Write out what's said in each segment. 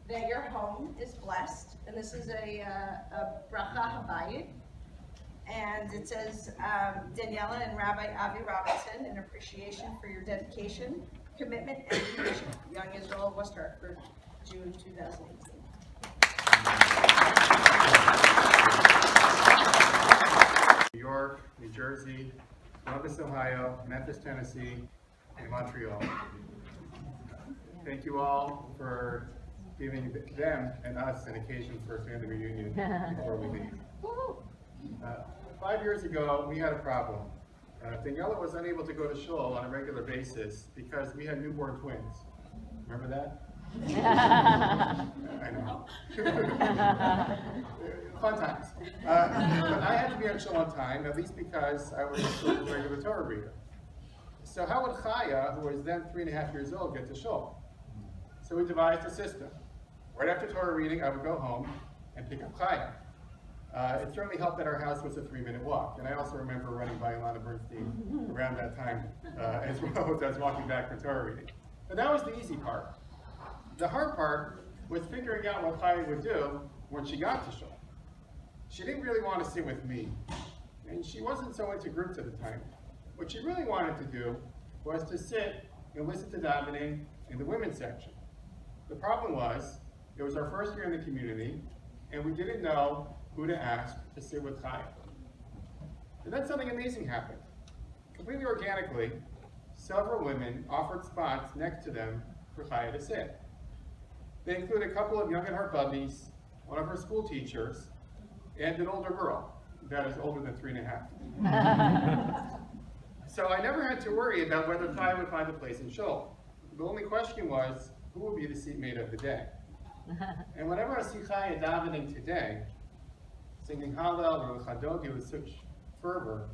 that your home is blessed, and this is a bracha habayit, and it says, Daniella and Rabbi Avi Robinson, in appreciation for your dedication, commitment, and leadership. Young Israel of West Hartford, June 2018. New York, New Jersey, Columbus, Ohio, Memphis, Tennessee, and Montreal. Thank you all for giving them and us an occasion for a family reunion before we leave. 5 years ago, we had a problem. Daniella was unable to go to shul on a regular basis because we had newborn twins. Remember that? I know. Fun times. But I had to be on shul on time, at least because I was a regular Torah reader. So how would Chaya, who was then 3.5 years old, get to shul? So we devised a system. Right after Torah reading, I would go home and pick up Chaya. It certainly helped that our house was a 3-minute walk. And I also remember running by Ilana Bernstein around that time as well as I was walking back for Torah reading. But that was the easy part. The hard part was figuring out what Chaya would do when she got to shul. She didn't really want to sit with me. And she wasn't so into groups at the time. What she really wanted to do was to sit and listen to davening in the women's section. The problem was, it was our first year in the community, and we didn't know who to ask to sit with Chaya. And then something amazing happened. Completely organically, several women offered spots next to them for Chaya to sit. They included a couple of young at heart bubbies, one of her school teachers, and an older girl that is older than 3.5. So I never had to worry about whether Chaya would find a place in shul. The only question was, who would be the seatmate of the day? And whenever I see Chaya davening today, singing Hallel or Chadodi with such fervor,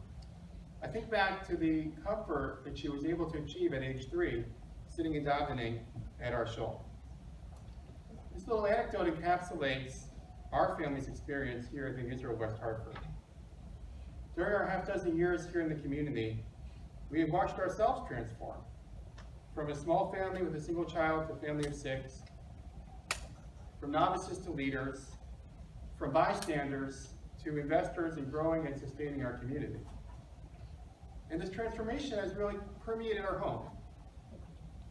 I think back to the comfort that she was able to achieve at age 3, sitting and davening at our shul. This little anecdote encapsulates our family's experience here at the Israel West Hartford. During our half-dozen years here in the community, we have watched ourselves transform. From a small family with a single child to a family of 6, from novices to leaders, from bystanders to investors in growing and sustaining our community. And this transformation has really permeated our home.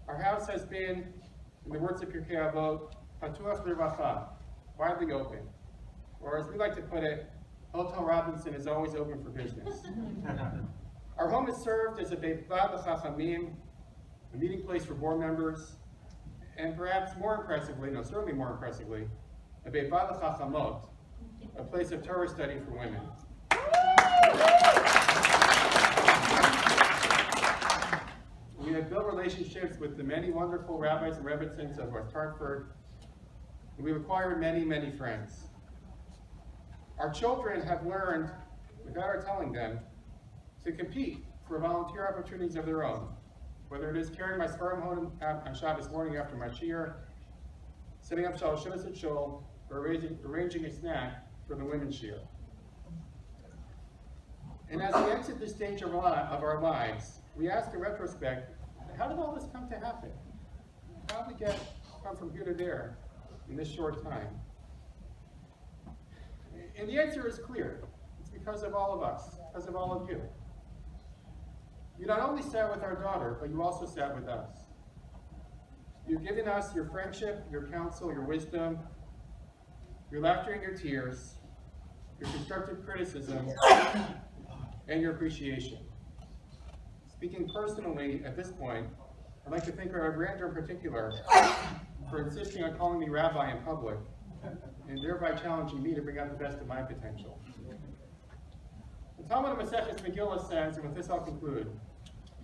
Our house has been, in the words of Pirkei Avot, patuach l'rvacha, widely open. Or as we like to put it, Hotel Robinson is always open for business. Our home is served as a beit l'chachamim, a meeting place for board members, and perhaps more impressively, no, certainly more impressively, a beit l'chachamot, a place of Torah study for women. We have built relationships with the many wonderful rabbis and rebbitzins of West Hartford, and we've acquired many, many friends. Our children have learned, without our telling them, to compete for volunteer opportunities of their own, whether it is carrying my Sfarim home on Shabbos morning after my shiur, setting up Shalashivas at shul, or arranging a snack for the women's shiur. And as we exit this stage of our lives, we ask in retrospect, how did all this come to happen? How did we come from here to there in this short time? And the answer is clear. It's because of all of us, because of all of you. You not only sat with our daughter, but you also sat with us. You've given us your friendship, your counsel, your wisdom, your laughter and your tears, your constructive criticism, and your appreciation. Speaking personally at this point, I'd like to thank our Rander in particular for insisting on calling me rabbi in public, and thereby challenging me to bring out the best of my potential. The Talmud of Maseches Megillah says, and with this I'll conclude,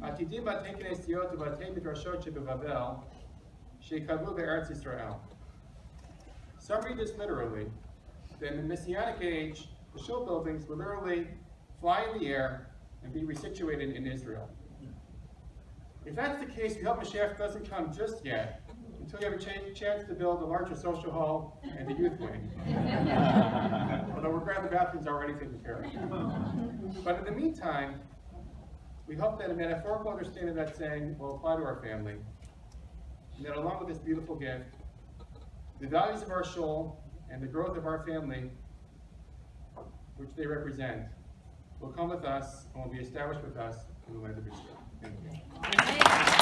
Atidim batei knesiot ubatei midrashot shebevavel sheikavlu be'eretz Yisrael. Some read this literally, that in the Messianic age, the shul buildings will literally fly in the air and be resituated in Israel. If that's the case, we hope Mashiach doesn't come just yet, until you have a chance to build a larger social hall and a youth wing. Although we're glad the bathroom's already taken care of. But in the meantime, we hope that a metaphorical understanding of that saying will apply to our family, and that along with this beautiful gift, The values of our shul and the growth of our family, which they represent, will come with us and will be established with us in the land of Israel. Thank you.